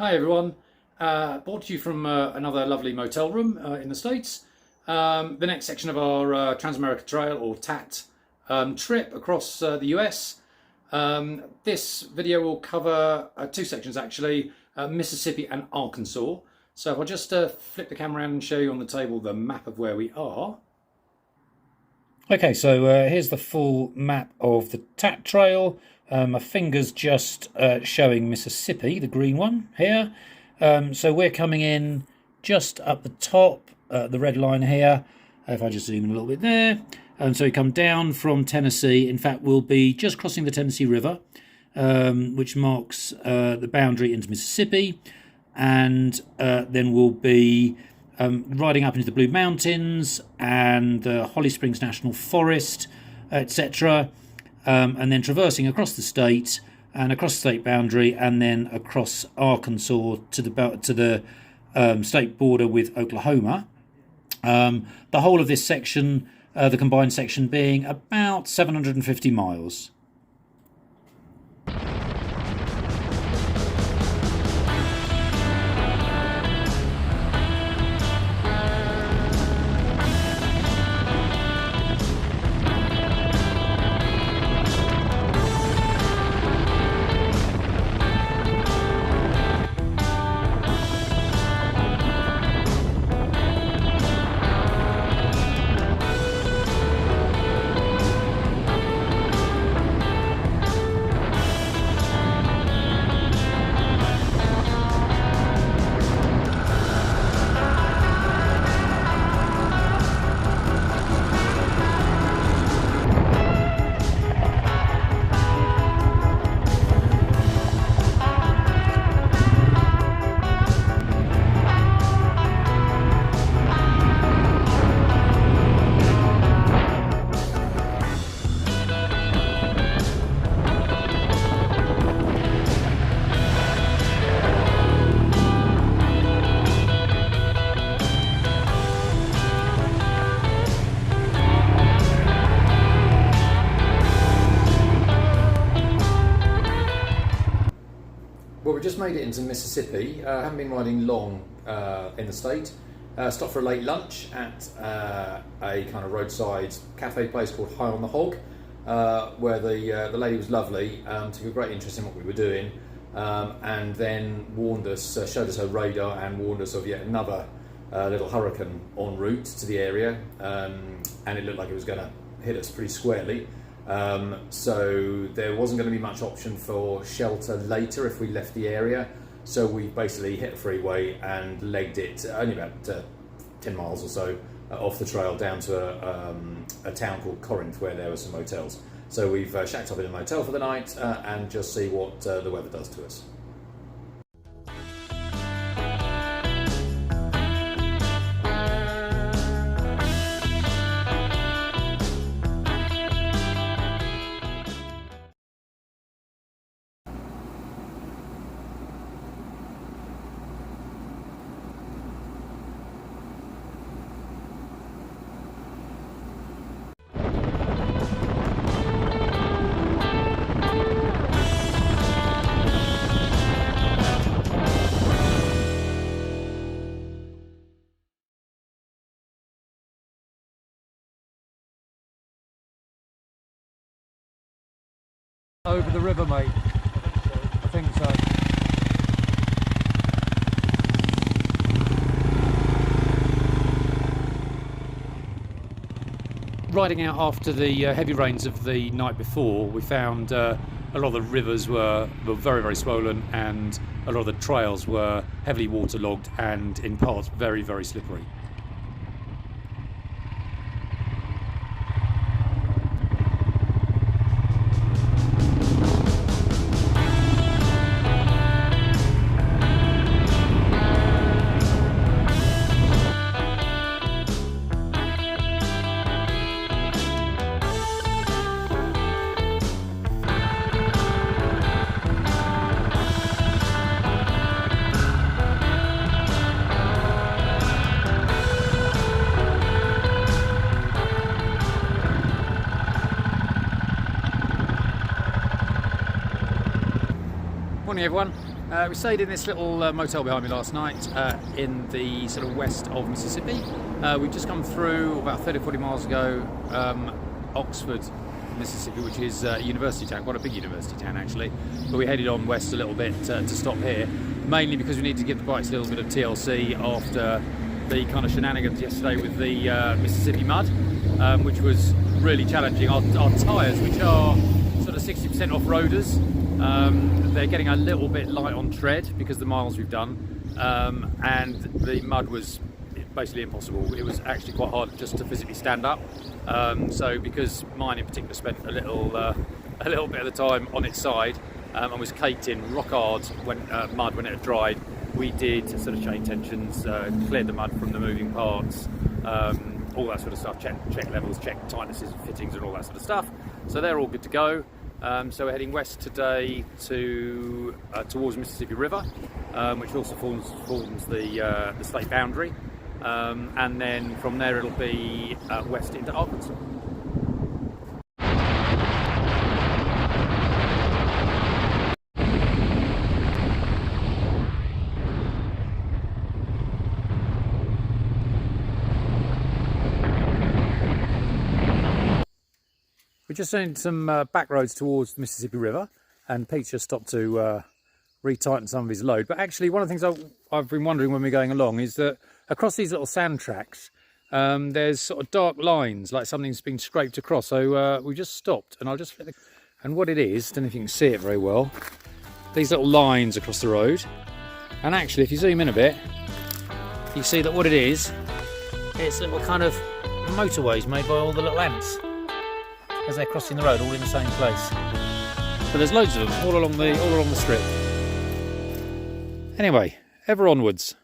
Hi everyone, brought to you from another lovely motel room in the States. The next section of our Trans-America Trail or TAT trip across the US. This video will cover two sections actually, Mississippi and Arkansas. So if I just flip the camera around and show you on the table the map of where we are. Okay, so here's the full map of the TAT Trail. My finger's just showing Mississippi, the green one here. So we're coming in just up the top, the red line here. If I just zoom in a little bit there. So we come down from Tennessee. In fact, we'll be just crossing the Tennessee River, which marks the boundary into Mississippi. And then we'll be riding up into the Blue Mountains and the Holly Springs National Forest, etc. And then traversing across the state and across the state boundary, and then across Arkansas to the state border with Oklahoma. The whole of this section, the combined section, being about 750 miles. Well, we just made it into Mississippi. Haven't been riding long in the state. Stopped for a late lunch at a kind of roadside cafe place called High on the Hog, where the lady was lovely, took a great interest in what we were doing, and then warned us, showed us her radar and warned us of yet another little hurricane en route to the area, and it looked like it was going to hit us pretty squarely. So there wasn't going to be much option for shelter later if we left the area, so we basically hit a freeway and legged it only about 10 miles or so off the trail down to a town called Corinth, where there were some motels. So we've shacked up in a motel for the night and just see what the weather does to us. Over the river, mate. I think so. Riding out after the heavy rains of the night before, we found a lot of the rivers were very, very swollen, and a lot of the trails were heavily waterlogged and in parts very, very slippery. Morning everyone. We stayed in this little motel behind me last night in the sort of west of Mississippi. We've just come through about 30-40 miles ago Oxford, Mississippi, which is a university town, quite a big university town actually. But we headed on west a little bit to stop here, mainly because we need to give the bikes a little bit of TLC after the kind of shenanigans yesterday with the Mississippi mud, which was really challenging. Our tyres, which are sort of 60% off-roaders, they're getting a little bit light on tread because of the miles we've done, and the mud was basically impossible. It was actually quite hard just to physically stand up. So because mine in particular spent a little bit of the time on its side and was caked in rock hard mud when it had dried, we did sort of chain tensions, cleared the mud from the moving parts, all that sort of stuff, check levels, check tightnesses and fittings and all that sort of stuff. So they're all good to go. So we're heading west today towards Mississippi River, which also forms the state boundary, and then from there it'll be west into Arkansas. We're just doing some back roads towards the Mississippi River, and Pete's just stopped to retighten some of his load. But actually, one of the things I've been wondering when we're going along is that across these little sand tracks, there's sort of dark lines, like something's been scraped across. So we just stopped, and I'll just flip and what it is, I don't know if you can see it very well, these little lines across the road. And actually, if you zoom in a bit, you see that what it is, it's little kind of motorways made by all the little ants, as they're crossing the road all in the same place. But there's loads of them all along the strip. Anyway, ever onwards.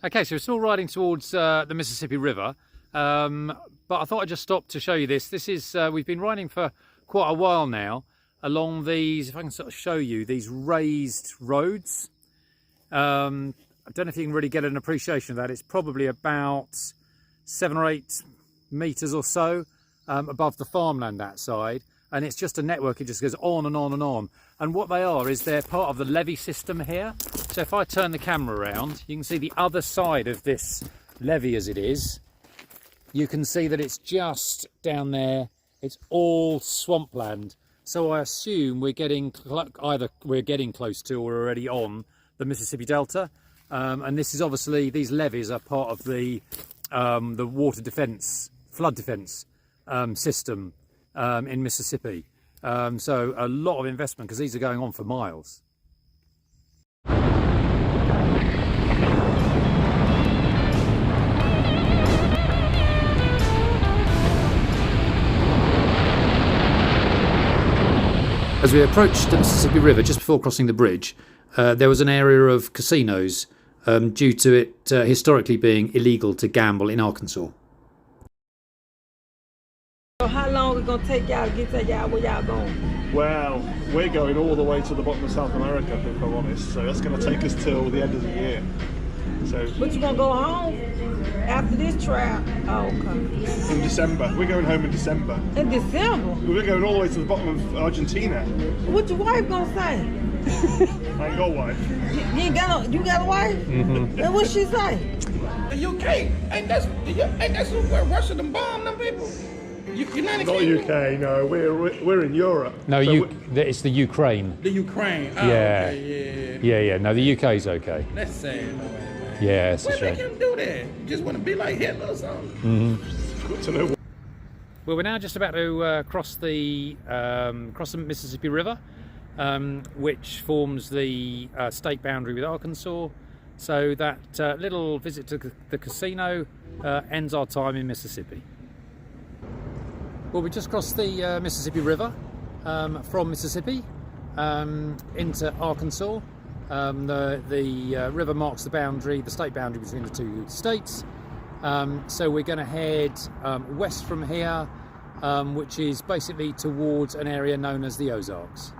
Okay, so we're still riding towards the Mississippi River, but I thought I'd just stop to show you this. This is, we've been riding for quite a while now along these, if I can sort of show you, these raised roads. I don't know if you can really get an appreciation of that. It's probably about 7 or 8 metres or so above the farmland that side. And it's just a network, it just goes on and on and on. And what they are is they're part of the levee system here. So if I turn the camera around, you can see the other side of this levee as it is. You can see that it's just down there. It's all swampland. So I assume we're getting close to or already on the Mississippi Delta. And this is obviously, these levees are part of the water defence, flood defence system in Mississippi. So a lot of investment because these are going on for miles. As we approached the Mississippi River just before crossing the bridge, there was an area of casinos due to it historically being illegal to gamble in Arkansas. So how long is it going to take y'all to get to y'all where y'all going? Well, we're going all the way to the bottom of South America, if I'm honest. So that's going to take us till the end of the year. So. But you going to go home after this trip? Oh, okay. In December. We're going home in December. In December? We're going all the way to the bottom of Argentina. What your wife going to say? I ain't got a wife. You got a wife? Mm-hmm. And what she say? The UK, ain't that where Russia done bombed them people? United Not Kingdom? UK, no. We're in Europe. No, so it's the Ukraine. The Ukraine. Oh, Yeah. Okay, Yeah. No, the UK's okay. That's sad. No way, man. Yeah, it's a What shame. make him do that? You just want to be like Hitler or something? Mm-hmm. good to know. Well, we're now just about to cross the Mississippi River, which forms the state boundary with Arkansas. So that little visit to the casino ends our time in Mississippi. Well, we just crossed the Mississippi River from Mississippi into Arkansas. The river marks the boundary, the state boundary between the two states. So we're going to head west from here which is basically towards an area known as the Ozarks.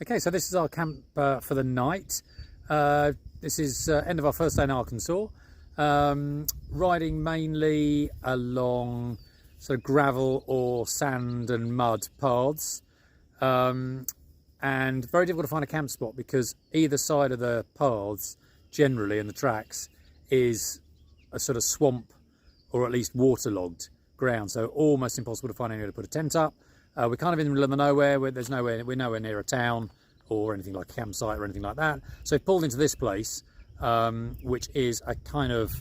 Okay, so this is our camp for the night. This is end of our first day in Arkansas. Riding mainly along sort of gravel or sand and mud paths. And very difficult to find a camp spot because either side of the paths, generally in the tracks, is a sort of swamp or at least waterlogged ground. So almost impossible to find anywhere to put a tent up. We're kind of in the middle of the nowhere, where we're nowhere near a town or anything like a campsite or anything like that. So we've pulled into this place, which is a kind of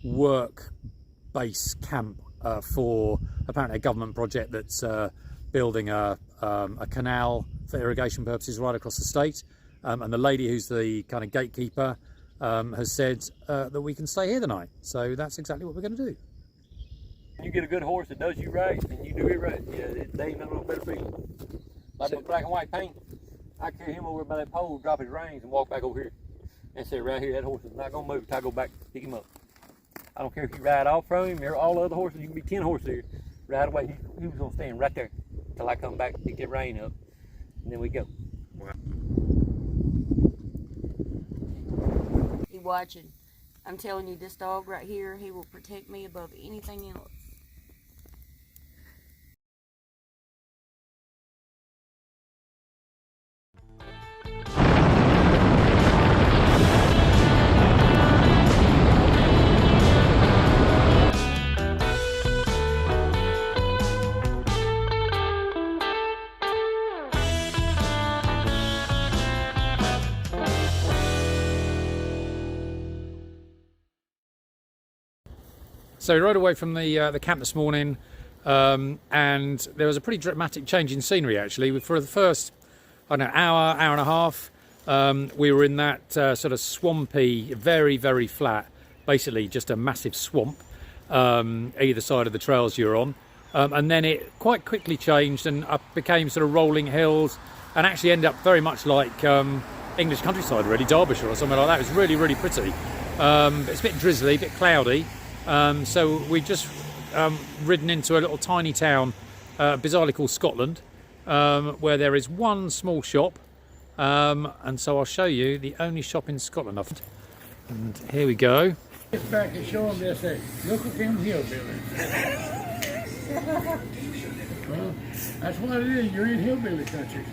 work base camp for apparently a government project that's building a canal for irrigation purposes right across the state. And the lady who's the kind of gatekeeper has said that we can stay here the night. So that's exactly what we're going to do. You get a good horse that does you right, and you do it right. Yeah, they ain't no better feeling. Like the black and white paint, I carry him over by that pole, drop his reins, and walk back over here, and say, right here, that horse is not gonna move till I go back pick him up. I don't care if you ride off from him, or all the other horses. You can be 10 horses here. Right away, he was gonna stand right there till I come back, pick that rein up, and then we go. Wow. He watching. I'm telling you, this dog right here, he will protect me above anything else. So we rode away from the camp this morning, and there was a pretty dramatic change in scenery actually. For the first, I don't know, hour and a half, we were in that sort of swampy, very, very flat, basically just a massive swamp either side of the trails you're on. And then it quite quickly changed and became sort of rolling hills, and actually ended up very much like English countryside, really, Derbyshire or something like that. It was really, really pretty. It's a bit drizzly, a bit cloudy. So we just ridden into a little tiny town, bizarrely called Scotland, where there is one small shop, and so I'll show you the only shop in Scotland. And here we go. Just back to show them this. Look at them hillbillies. Well, that's what it is. You're in hillbilly country.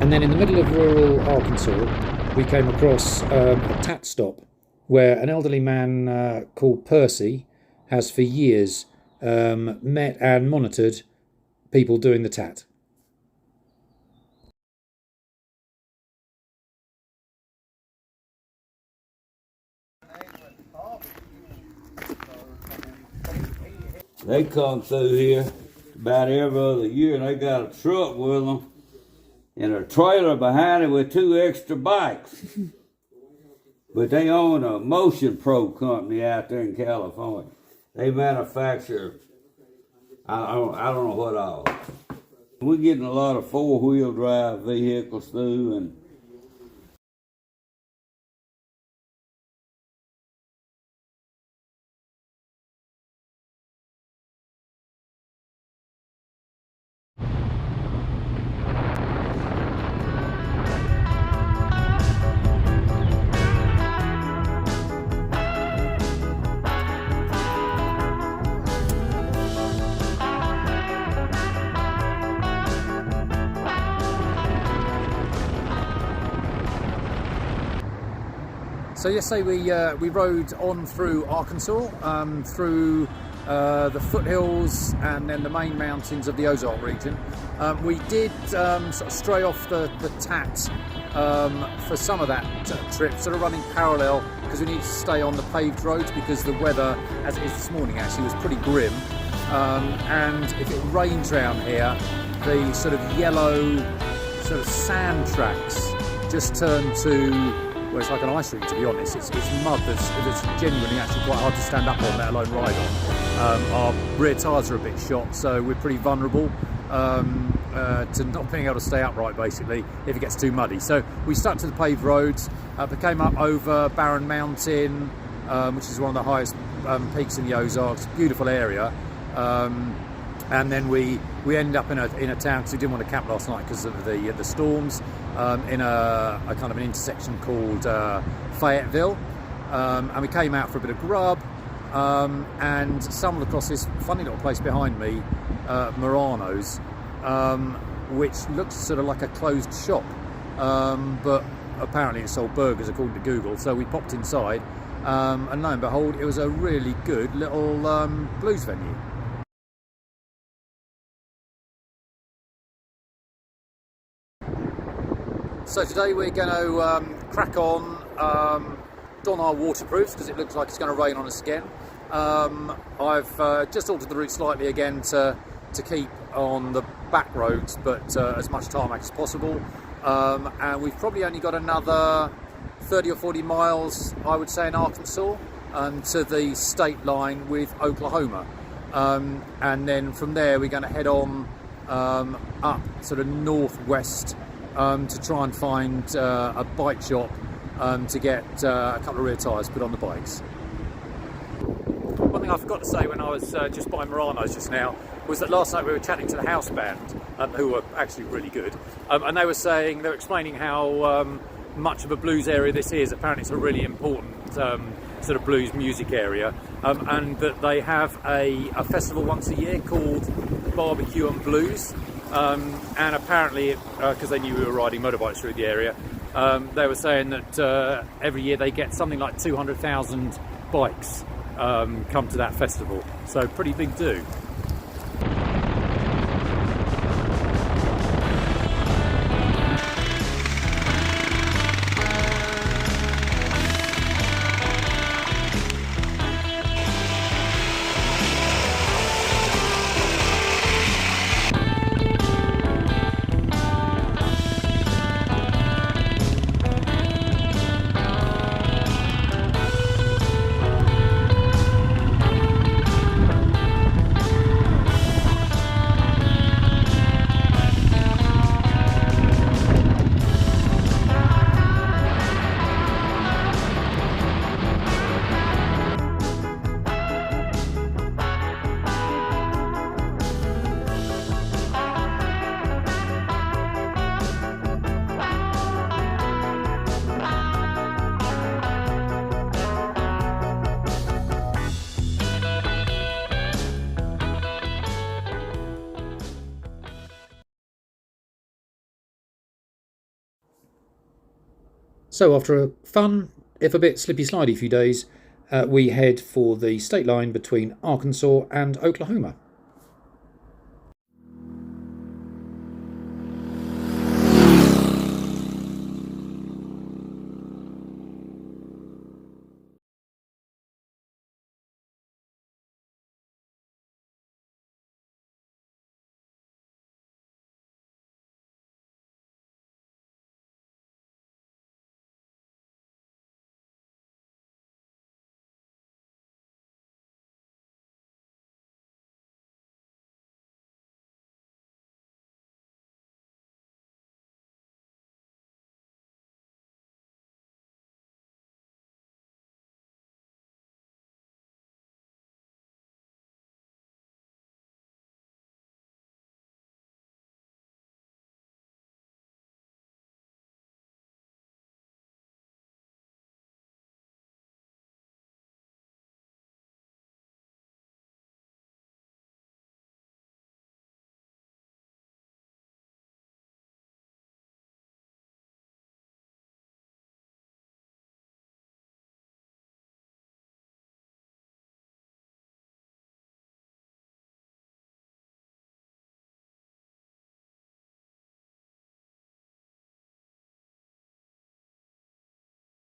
And then in the middle of rural Arkansas, we came across a tat stop where an elderly man called Percy has for years met and monitored people doing the tat. They come through here about every other year, and they got a truck with them and a trailer behind it with 2 extra bikes. But they own a Motion Pro company out there in California. They manufacture, I don't know what all. We're getting a lot of four-wheel drive vehicles through, and So yesterday we rode on through Arkansas, through the foothills and then the main mountains of the Ozark region. We did sort of stray off the Tat for some of that trip, sort of running parallel because we needed to stay on the paved roads because the weather, as it is this morning actually, was pretty grim. And if it rains around here, the sort of yellow sort of sand tracks just turn to, well, it's like an ice rink, to be honest. It's mud that's genuinely actually quite hard to stand up on, let alone ride on. Our rear tyres are a bit shot, so we're pretty vulnerable to not being able to stay upright, basically, if it gets too muddy. So we stuck to the paved roads. We came up over Barren Mountain, which is one of the highest peaks in the Ozarks. Beautiful area. And then we ended up in a town because we didn't want to camp last night because of the storms, in a kind of an intersection called Fayetteville, and we came out for a bit of grub and stumbled across this funny little place behind me, Morano's, which looks sort of like a closed shop, but apparently it sold burgers according to Google. So we popped inside, and lo and behold, it was a really good little blues venue. So today we're going to crack on, don our waterproofs because it looks like it's going to rain on us again. I've just altered the route slightly again to keep on the back roads, but as much tarmac as possible. And we've probably only got another 30 or 40 miles, I would say, in Arkansas to the state line with Oklahoma. And then from there we're going to head on up sort of northwest to try and find a bike shop to get a couple of rear tyres put on the bikes. One thing I forgot to say when I was just by Morano's just now was that last night we were chatting to the house band, who were actually really good, and they were explaining how much of a blues area this is. Apparently it's a really important sort of blues music area, and that they have a festival once a year called Barbecue and Blues. And apparently, because they knew we were riding motorbikes through the area, they were saying that every year they get something like 200,000 bikes come to that festival. So pretty big do. So after a fun, if a bit slippy-slidey few days, we head for the state line between Arkansas and Oklahoma.